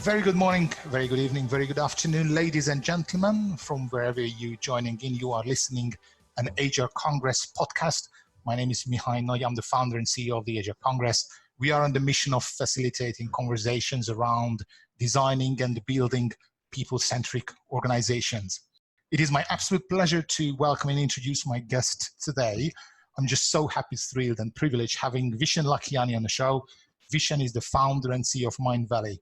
Very good morning, very good evening, very good afternoon, ladies and gentlemen, from wherever you're joining in. You are listening an HR Congress podcast. My name is Mihaly Nagy. I'm the founder and CEO of the HR Congress. We are on the mission of facilitating conversations around designing and building people-centric organizations. It is my absolute pleasure to welcome and introduce my guest today. I'm just so happy, thrilled, and privileged having Vishen Lakhiani on the show. Vishen is the founder and CEO of Mindvalley.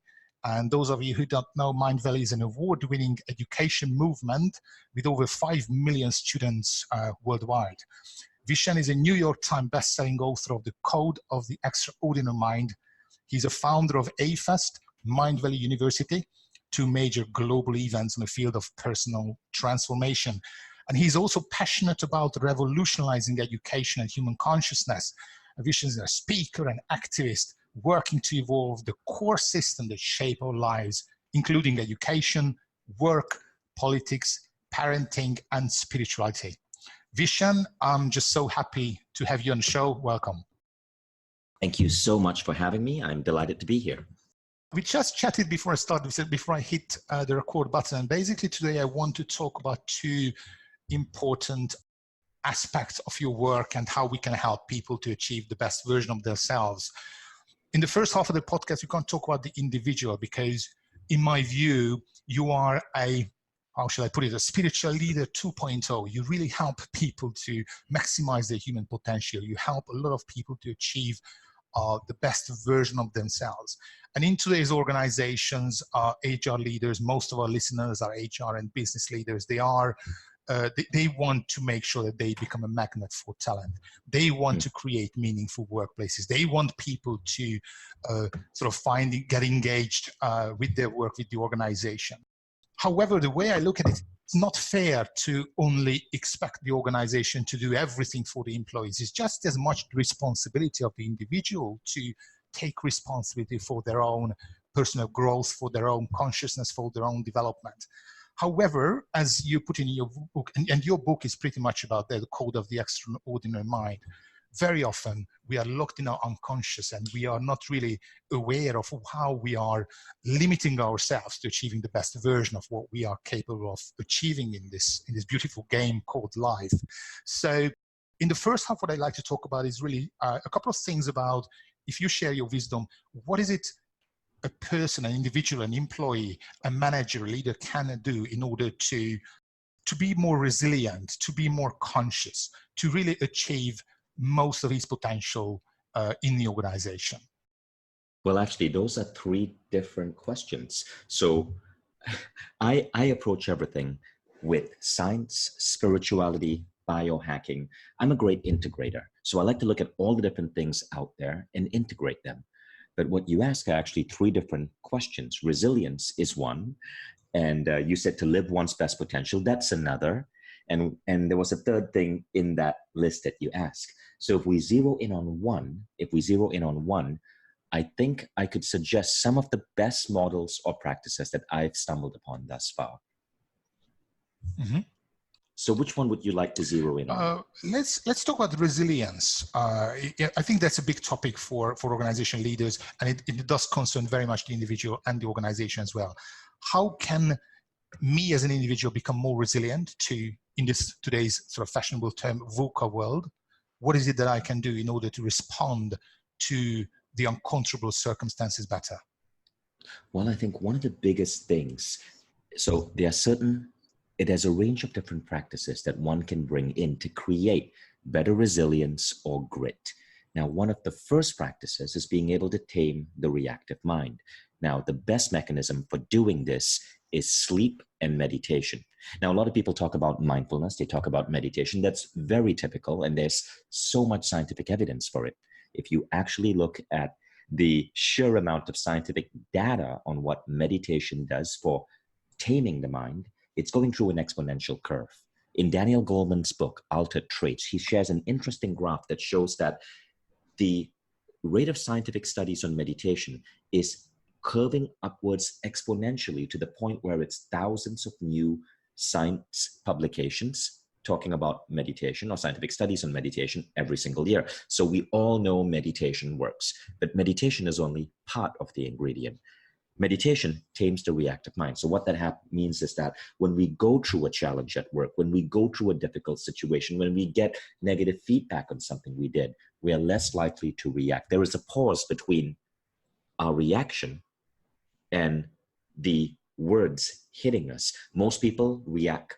And those of you who don't know, Mindvalley is an award-winning education movement with over 5 million students worldwide. Vishen is a New York Times best-selling author of The Code of the Extraordinary Mind. He's a founder of AFEST, Mindvalley University, two major global events in the field of personal transformation. And he's also passionate about revolutionizing education and human consciousness. Vishen is a speaker and activist, working to evolve the core system that shape our lives, including education, work, politics, parenting, and spirituality. Vishen, I'm just so happy to have you on the show. Welcome. Thank you so much for having me. I'm delighted to be here. We just chatted before I started, before I hit the record button. And basically today I want to talk about two important aspects of your work and how we can help people to achieve the best version of themselves. In the first half of the podcast, you can't talk about the individual because, in my view, you are a, how shall I put it, a spiritual leader 2.0. You really help people to maximize their human potential. You help a lot of people to achieve the best version of themselves. And in today's organizations, HR leaders, most of our listeners are HR and business leaders. They want to make sure that they become a magnet for talent. They want to create meaningful workplaces. They want people to sort of get engaged with their work, with the organization. However, the way I look at it, it's not fair to only expect the organization to do everything for the employees. It's just as much the responsibility of the individual to take responsibility for their own personal growth, for their own consciousness, for their own development. However, as you put in your book, and your book is pretty much about the code of the extraordinary mind, very often we are locked in our unconscious and we are not really aware of how we are limiting ourselves to achieving the best version of what we are capable of achieving in this beautiful game called life. So in the first half, what I'd like to talk about is really a couple of things about, if you share your wisdom, what is it a person, an individual, an employee, a manager, a leader can do in order to be more resilient, to be more conscious, to really achieve most of his potential in the organization? Well, actually, those are three different questions. So I approach everything with science, spirituality, biohacking. I'm a great integrator. So I like to look at all the different things out there and integrate them. But what you ask are actually three different questions. Resilience is one. And you said to live one's best potential, that's another. And there was a third thing in that list that you asked. So if we zero in on one, I think I could suggest some of the best models or practices that I've stumbled upon thus far. Mm-hmm. So which one would you like to zero in on? Let's talk about resilience. I think that's a big topic for organization leaders, and it does concern very much the individual and the organization as well. How can me as an individual become more resilient in this today's sort of fashionable term VUCA world? What is it that I can do in order to respond to the uncomfortable circumstances better? Well, I think one of the biggest things, so there's a range of different practices that one can bring in to create better resilience or grit. Now, one of the first practices is being able to tame the reactive mind. Now, the best mechanism for doing this is sleep and meditation. Now, a lot of people talk about mindfulness, they talk about meditation. That's very typical, and there's so much scientific evidence for it. If you actually look at the sheer amount of scientific data on what meditation does for taming the mind, it's going through an exponential curve. In Daniel Goleman's book, Altered Traits, he shares an interesting graph that shows that the rate of scientific studies on meditation is curving upwards exponentially to the point where it's thousands of new science publications talking about meditation or scientific studies on meditation every single year. So we all know meditation works, but meditation is only part of the ingredient. Meditation tames the reactive mind. So what that means is that when we go through a challenge at work, when we go through a difficult situation, when we get negative feedback on something we did, we are less likely to react. There is a pause between our reaction and the words hitting us. Most people react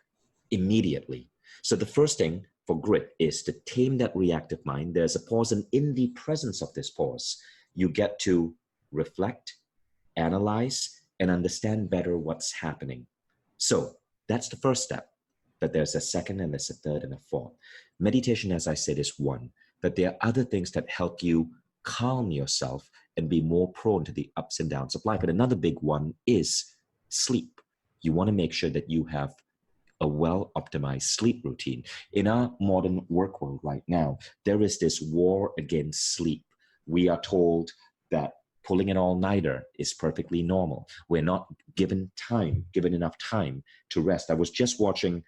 immediately. So the first thing for grit is to tame that reactive mind. There's a pause, and in the presence of this pause, you get to reflect, analyze, and understand better what's happening. So that's the first step. But there's a second, and there's a third, and a fourth. Meditation, as I said, is one. But there are other things that help you calm yourself and be more prone to the ups and downs of life. And another big one is sleep. You want to make sure that you have a well-optimized sleep routine. In our modern work world right now, there is this war against sleep. We are told that pulling an all-nighter is perfectly normal. We're not given enough time to rest. I was just watching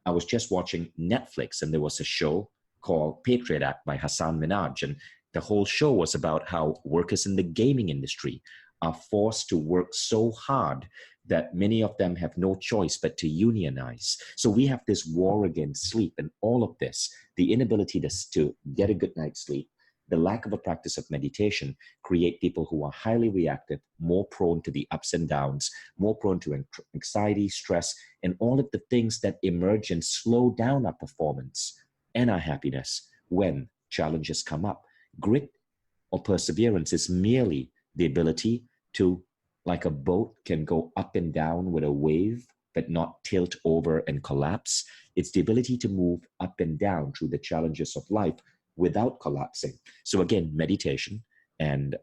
Netflix, and there was a show called Patriot Act by Vishen Lakhiani, and the whole show was about how workers in the gaming industry are forced to work so hard that many of them have no choice but to unionize. So we have this war against sleep, and all of this, the inability to get a good night's sleep, the lack of a practice of meditation, create people who are highly reactive, more prone to the ups and downs, more prone to anxiety, stress, and all of the things that emerge and slow down our performance and our happiness when challenges come up. Grit or perseverance is merely the ability to, like a boat can go up and down with a wave, but not tilt over and collapse. It's the ability to move up and down through the challenges of life without collapsing. So again, meditation and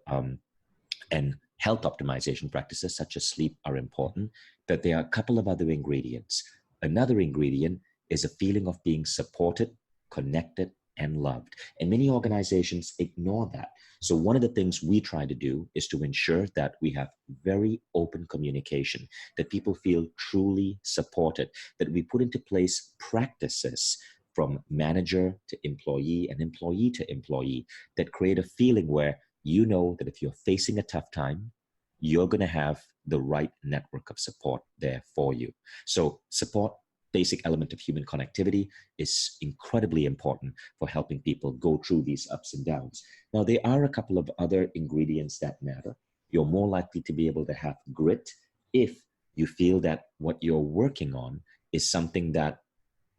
health optimization practices such as sleep are important, but there are a couple of other ingredients. Another ingredient is a feeling of being supported, connected, and loved. And many organizations ignore that. So one of the things we try to do is to ensure that we have very open communication, that people feel truly supported, that we put into place practices from manager to employee and employee to employee that create a feeling where you know that if you're facing a tough time, you're going to have the right network of support there for you. So support, basic element of human connectivity, is incredibly important for helping people go through these ups and downs. Now, there are a couple of other ingredients that matter. You're more likely to be able to have grit if you feel that what you're working on is something that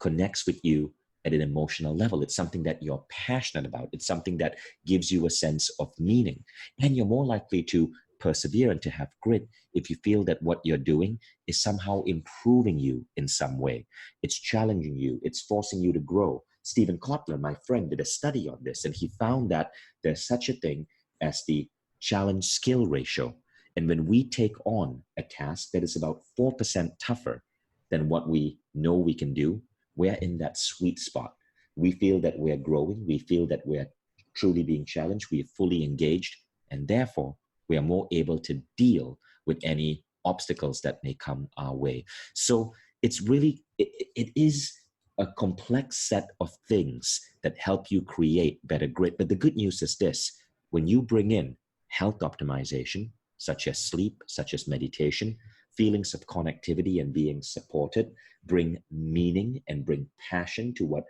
connects with you at an emotional level. It's something that you're passionate about. It's something that gives you a sense of meaning. And you're more likely to persevere and to have grit if you feel that what you're doing is somehow improving you in some way. It's challenging you. It's forcing you to grow. Stephen Kotler, my friend, did a study on this, and he found that there's such a thing as the challenge skill ratio. And when we take on a task that is about 4% tougher than what we know we can do, we're in that sweet spot. We feel that we're growing. We feel that we're truly being challenged. We are fully engaged, and therefore we are more able to deal with any obstacles that may come our way. So it's really, it is a complex set of things that help you create better grit. But the good news is this: when you bring in health optimization, such as sleep, such as meditation, feelings of connectivity and being supported, bring meaning and bring passion to what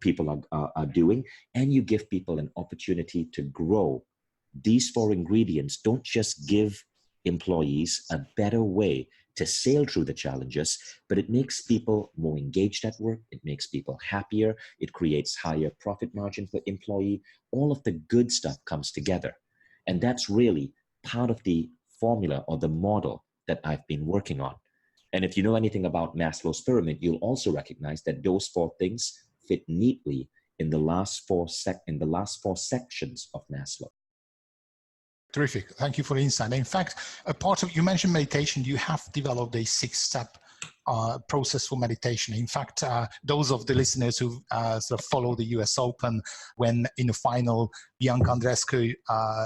people are doing, and you give people an opportunity to grow. These four ingredients don't just give employees a better way to sail through the challenges, but it makes people more engaged at work. It makes people happier. It creates higher profit margin for employee. All of the good stuff comes together. And that's really part of the formula or the model that I've been working on. And if you know anything about Maslow's pyramid, you'll also recognize that those four things fit neatly in the last four sections of Maslow. Terrific. Thank you for the insight. In fact, a part of, you mentioned meditation, you have developed a 6-step process for meditation. In fact, those of the listeners who sort of follow the US Open, when in the final, Bianca Andreescu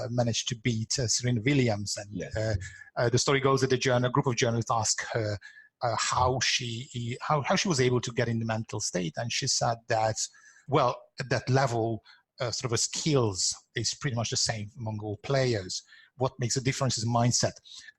managed to beat Serena Williams. And yes. The story goes that a group of journalists asked her how she was able to get in the mental state. And she said that, well, at that level, sort of skills is pretty much the same among all players. what makes a difference is mindset.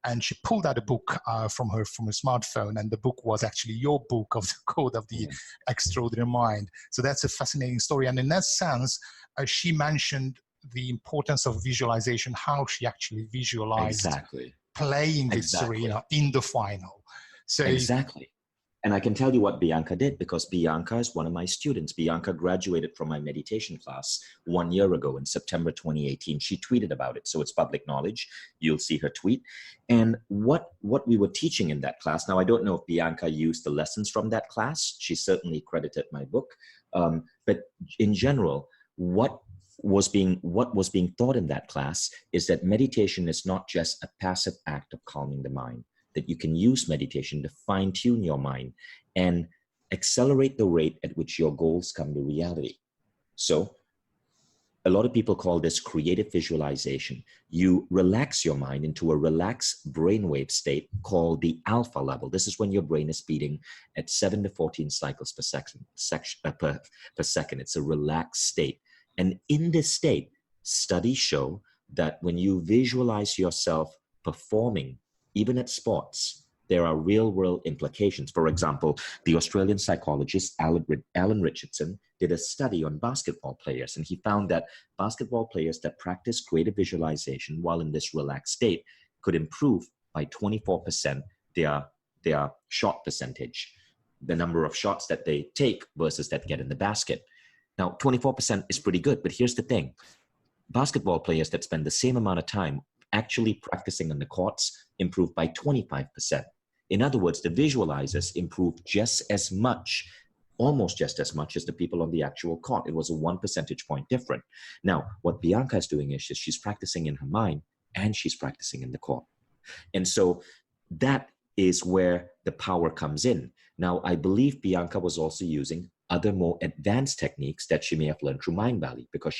And she pulled out a book from her smartphone, and the book was actually your book of the Code of the Extraordinary Mind. So that's a fascinating story. And in that sense, she mentioned the importance of visualization, how she actually visualized playing with Serena in the final. So exactly. And I can tell you what Bianca did, because Bianca is one of my students. Bianca graduated from my meditation class 1 year ago in September 2018. She tweeted about it, so it's public knowledge. You'll see her tweet. And what we were teaching in that class, now I don't know if Bianca used the lessons from that class. She certainly credited my book. But in general, what was being taught in that class is that meditation is not just a passive act of calming the mind, that you can use meditation to fine-tune your mind and accelerate the rate at which your goals come to reality. So a lot of people call this creative visualization. You relax your mind into a relaxed brainwave state called the alpha level. This is when your brain is beating at 7 to 14 cycles per second. It's a relaxed state. And in this state, studies show that when you visualize yourself performing, even at sports, there are real-world implications. For example, the Australian psychologist Alan Richardson did a study on basketball players, and he found that basketball players that practice creative visualization while in this relaxed state could improve by 24% their shot percentage, the number of shots that they take versus that get in the basket. Now, 24% is pretty good, but here's the thing. Basketball players that spend the same amount of time actually practicing on the courts improve by 25%. In other words, the visualizers improve just as much, almost just as much as the people on the actual court. It was a 1 percentage point different. Now, what Bianca is doing is she's practicing in her mind and she's practicing in the court. And so that is where the power comes in. Now, I believe Bianca was also using other more advanced techniques that she may have learned through Mindvalley, because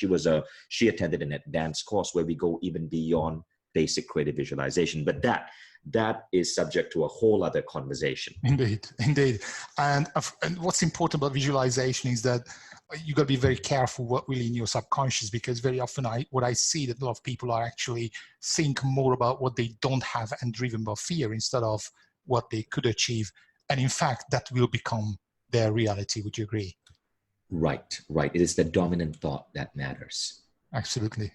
she attended an advanced course where we go even beyond basic creative visualization. But that is subject to a whole other conversation. Indeed. And what's important about visualization is that you got to be very careful what really in your subconscious, because very often what I see that a lot of people are actually think more about what they don't have and driven by fear instead of what they could achieve. And in fact, that will become their reality. Would you agree? Right. It is the dominant thought that matters. Absolutely.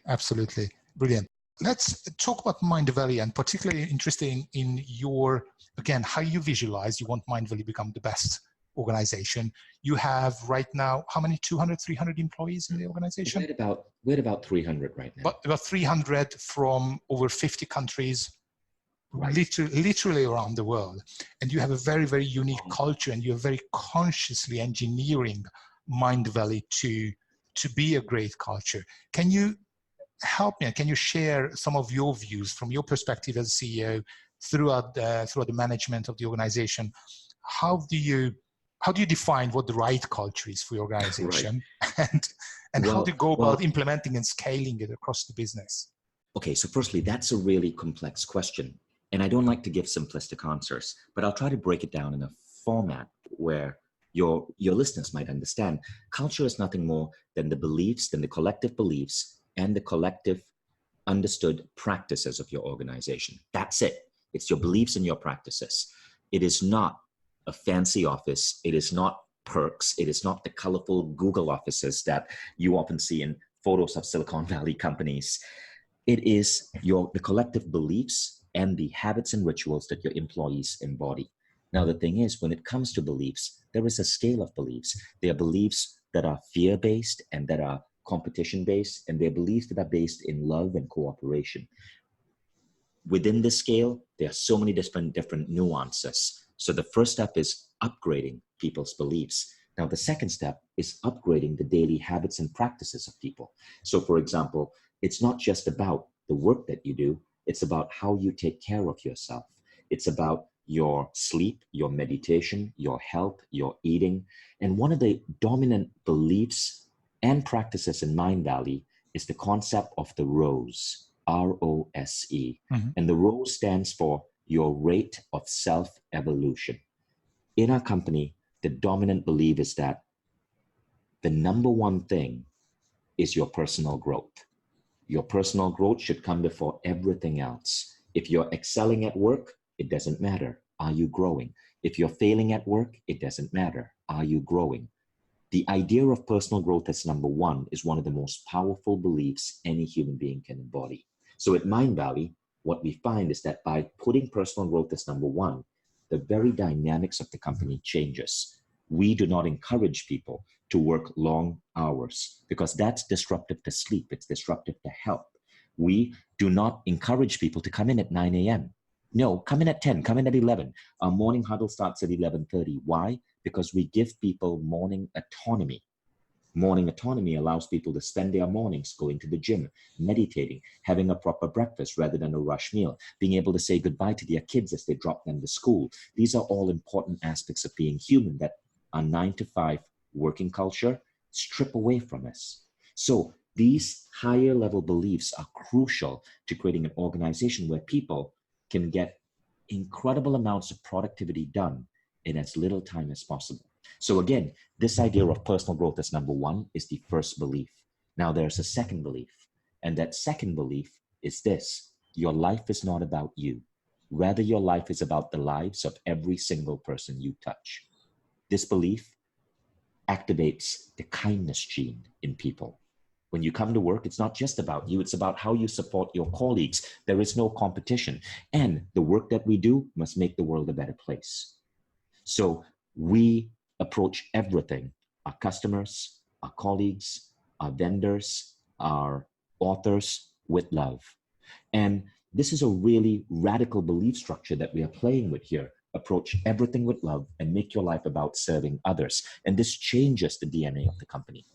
Brilliant. Let's talk about Mindvalley, and particularly interesting in your, again, how you visualize. You want Mindvalley to become the best organization. You have right now, how many, 200, 300 employees in the organization? We're at about 300 right now. But about 300 from over 50 countries, right. literally around the world. And you have a very, very unique culture, and you're very consciously engineering Mindvalley to be a great culture. Can you help me? Can you share some of your views from your perspective as a CEO throughout the management of the organization? How do you define what the right culture is for your organization, right. and how do you go about implementing and scaling it across the business? Okay, so firstly, that's a really complex question, and I don't like to give simplistic answers, but I'll try to break it down in a format where your listeners might understand. Culture is nothing more than the collective beliefs and the collective understood practices of your organization. That's it. It's your beliefs and your practices. It is not a fancy office. It is not perks. It is not the colorful Google offices that you often see in photos of Silicon Valley companies. It is the collective beliefs and the habits and rituals that your employees embody. Now, the thing is, when it comes to beliefs, there is a scale of beliefs. There are beliefs that are fear-based and that are competition-based, and they're beliefs that are based in love and cooperation. Within this scale, there are so many different nuances. So the first step is upgrading people's beliefs. Now, the second step is upgrading the daily habits and practices of people. So, for example, it's not just about the work that you do. It's about how you take care of yourself. It's about your sleep, your meditation, your health, your eating. And one of the dominant beliefs and practices in Mindvalley is the concept of the ROSE, R-O-S-E. Mm-hmm. And the ROSE stands for your rate of self-evolution. In our company, the dominant belief is that the number one thing is your personal growth. Your personal growth should come before everything else. If you're excelling at work, it doesn't matter. Are you growing? If you're failing at work, it doesn't matter. Are you growing? The idea of personal growth as number one is one of the most powerful beliefs any human being can embody. So at Mindvalley, what we find is that by putting personal growth as number one, the very dynamics of the company changes. We do not encourage people to work long hours because that's disruptive to sleep. It's disruptive to health. We do not encourage people to come in at 9 a.m. No, come in at 10, come in at 11. Our morning huddle starts at 11:30. Why? Because we give people morning autonomy. Morning autonomy allows people to spend their mornings going to the gym, meditating, having a proper breakfast rather than a rush meal, being able to say goodbye to their kids as they drop them to school. These are all important aspects of being human that our 9-to-5 working culture strip away from us. So these higher level beliefs are crucial to creating an organization where people can get incredible amounts of productivity done in as little time as possible. So again, this idea of personal growth as number one is the first belief. Now there's a second belief, and that second belief is this: your life is not about you. Rather, your life is about the lives of every single person you touch. This belief activates the kindness gene in people. When you come to work, it's not just about you, it's about how you support your colleagues. There is no competition. And the work that we do must make the world a better place. So we approach everything, our customers, our colleagues, our vendors, our authors, with love. And this is a really radical belief structure that we are playing with here. Approach everything with love and make your life about serving others. And this changes the DNA of the company.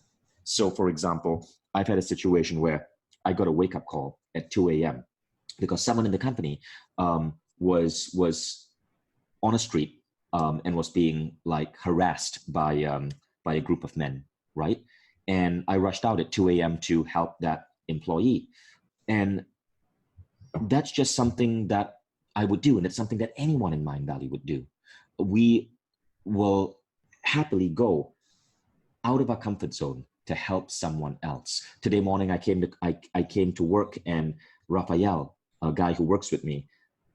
So for example, I've had a situation where I got a wake-up call at 2 a.m. because someone in the company was on a street and was being like harassed by a group of men, right? And I rushed out at 2 a.m. to help that employee. And that's just something that I would do, and it's something that anyone in Mindvalley would do. We will happily go out of our comfort zone to help someone else. Today morning, I came to work, and Raphael, a guy who works with me,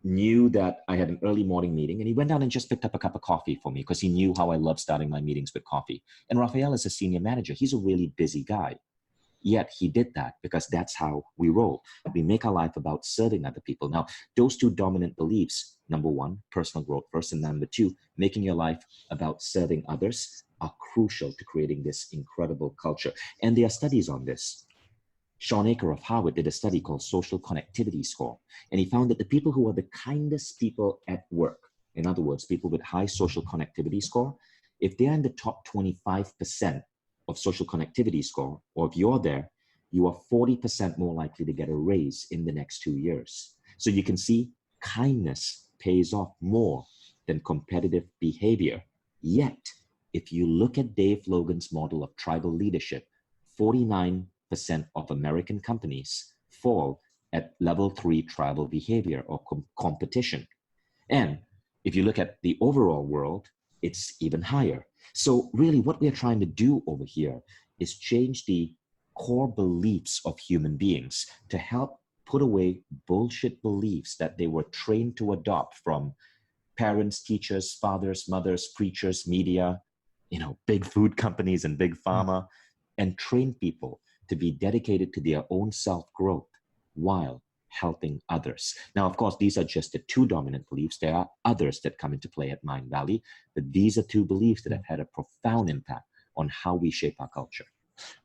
knew that I had an early morning meeting, and he went down and just picked up a cup of coffee for me because he knew how I love starting my meetings with coffee. And Raphael is a senior manager. He's a really busy guy. Yet he did that because that's how we roll. We make our life about serving other people. Now, those two dominant beliefs, number one, personal growth first, and number two, making your life about serving others, are crucial to creating this incredible culture. And there are studies on this. Sean Aker of Harvard did a study called Social Connectivity Score, and he found that the people who are the kindest people at work, in other words, people with high social connectivity score, if they're in the top 25% of social connectivity score, or if you're there, you are 40% more likely to get a raise in the next 2 years. So you can see kindness pays off more than competitive behavior. Yet, if you look at Dave Logan's model of tribal leadership, 49% of American companies fall at level 3 tribal behavior or competition. And if you look at the overall world, it's even higher. So really what we're trying to do over here is change the core beliefs of human beings to help put away bullshit beliefs that they were trained to adopt from parents, teachers, fathers, mothers, preachers, media, big food companies and big pharma, and train people to be dedicated to their own self-growth while helping others. Now, of course, these are just the two dominant beliefs. There are others that come into play at Mindvalley, but these are two beliefs that have had a profound impact on how we shape our culture.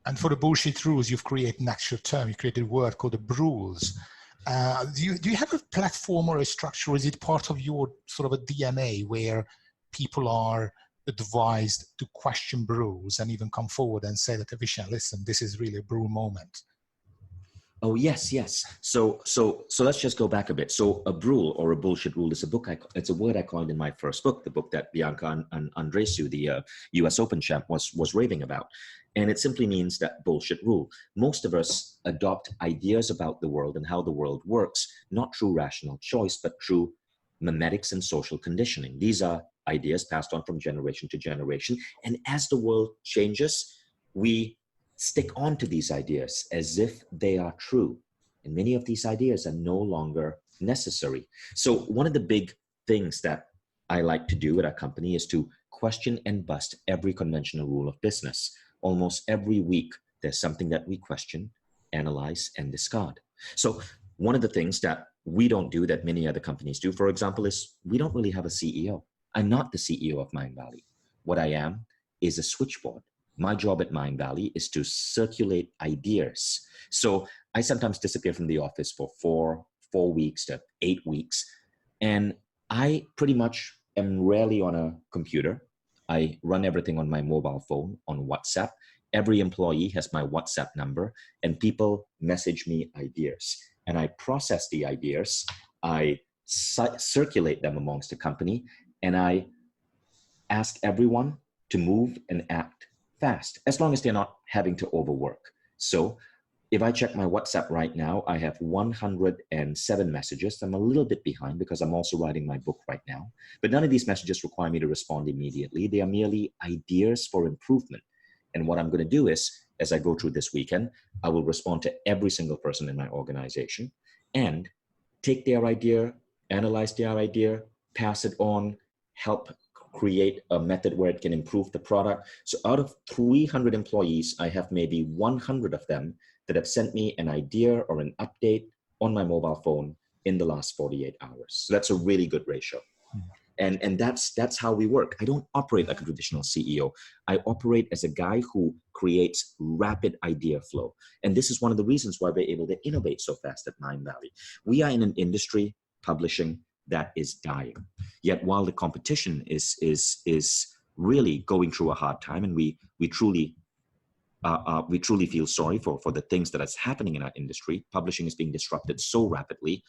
And for the bullshit rules, you've created an actual term. You created a word called the rules. Do you have a platform or a structure, or is it part of your sort of a DNA where people are advised to question rules and even come forward and say that, Vishen, listen, this is really a brew moment? Oh, yes. So let's just go back a bit. So a rule or a bullshit rule is it's a word I coined in my first book, the book that Bianca and Andreescu, the US Open champ, was raving about. And it simply means that bullshit rule. Most of us adopt ideas about the world and how the world works, not through rational choice, but through memetics and social conditioning. These are ideas passed on from generation to generation. And as the world changes, we stick on to these ideas as if they are true. And many of these ideas are no longer necessary. So one of the big things that I like to do at our company is to question and bust every conventional rule of business. Almost every week, there's something that we question, analyze, and discard. So one of the things that we don't do that many other companies do, for example, is we don't really have a CEO. I'm not the CEO of Mindvalley. What I am is a switchboard. My job at Mindvalley is to circulate ideas. So I sometimes disappear from the office for four weeks to 8 weeks. And I pretty much am rarely on a computer. I run everything on my mobile phone, on WhatsApp. Every employee has my WhatsApp number, and people message me ideas. And I process the ideas. I circulate them amongst the company, and I ask everyone to move and act fast, as long as they're not having to overwork. So if I check my WhatsApp right now, I have 107 messages. I'm a little bit behind because I'm also writing my book right now. But none of these messages require me to respond immediately. They are merely ideas for improvement. And what I'm going to do is, as I go through this weekend, I will respond to every single person in my organization and take their idea, analyze their idea, pass it on, help create a method where it can improve the product. So out of 300 employees, I have maybe 100 of them that have sent me an idea or an update on my mobile phone in the last 48 hours. So that's a really good ratio. And that's how we work. I don't operate like a traditional CEO. I operate as a guy who creates rapid idea flow. And this is one of the reasons why we're able to innovate so fast at Mindvalley. We are in an industry, publishing, that is dying. Yet while the competition is really going through a hard time, and we truly feel sorry for the things that is happening in our industry, publishing is being disrupted so rapidly.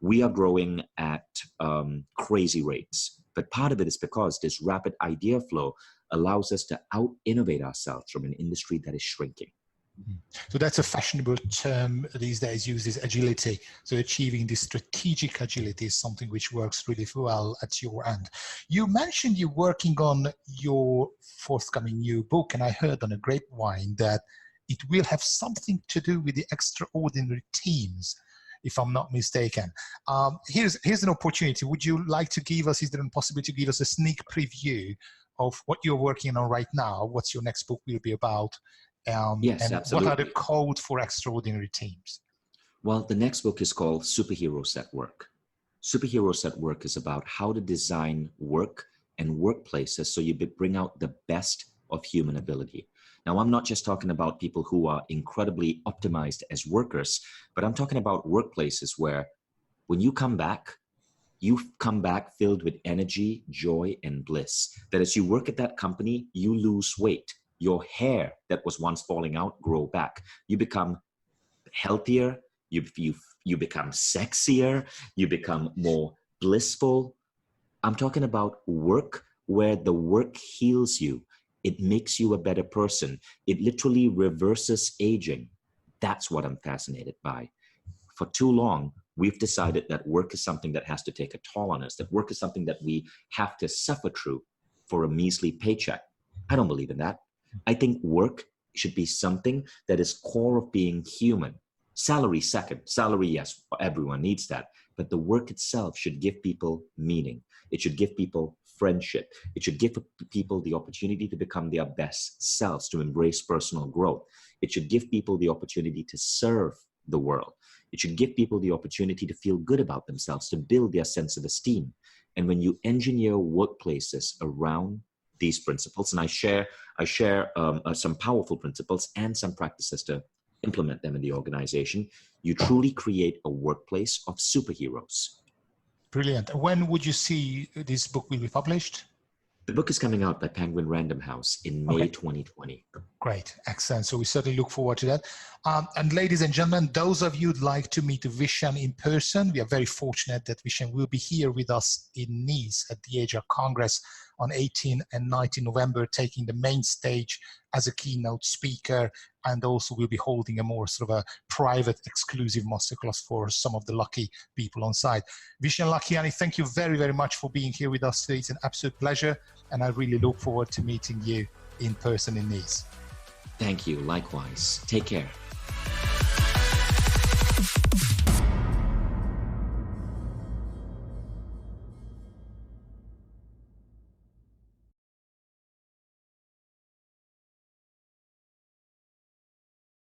We are growing at crazy rates. But part of it is because this rapid idea flow allows us to out-innovate ourselves from an industry that is shrinking. So that's a fashionable term these days used, is agility. So achieving this strategic agility is something which works really well at your end. You mentioned you're working on your forthcoming new book, and I heard on a grapevine that it will have something to do with the extraordinary teams, if I'm not mistaken. Here's an opportunity. Would you like to give us, is there a possibility to give us a sneak preview of what you're working on right now, what your next book will be about? Yes, and absolutely. what are the codes for extraordinary teams? Well, the next book is called Superheroes at Work. Superheroes at Work is about how to design work and workplaces so you bring out the best of human ability. Now, I'm not just talking about people who are incredibly optimized as workers, but I'm talking about workplaces where when you come back filled with energy, joy, and bliss. That as you work at that company, you lose weight. Your hair that was once falling out grow back. You become healthier. You become sexier. You become more blissful. I'm talking about work where the work heals you. It makes you a better person. It literally reverses aging. That's what I'm fascinated by. For too long, we've decided that work is something that has to take a toll on us, that work is something that we have to suffer through for a measly paycheck. I don't believe in that. I think work should be something that is core of being human. Salary second. Salary, yes, everyone needs that. But the work itself should give people meaning. It should give people friendship. It should give people the opportunity to become their best selves, to embrace personal growth. It should give people the opportunity to serve the world. It should give people the opportunity to feel good about themselves, to build their sense of esteem. And when you engineer workplaces around these principles, and I share some powerful principles and some practices to implement them in the organization, you truly create a workplace of superheroes. Brilliant. When would you see this book will be published? The book is coming out by Penguin Random House in May 2020. Great. Excellent. So we certainly look forward to that. And ladies and gentlemen, those of you who'd like to meet Vishen in person, we are very fortunate that Vishen will be here with us in Nice at the HR Congress on 18 and 19 November, taking the main stage as a keynote speaker, and also we'll be holding a more sort of a private, exclusive masterclass for some of the lucky people on site. Vishen Lakhiani, thank you very, very much for being here with us today. It's an absolute pleasure, and I really look forward to meeting you in person in Nice. Thank you. Likewise. Take care.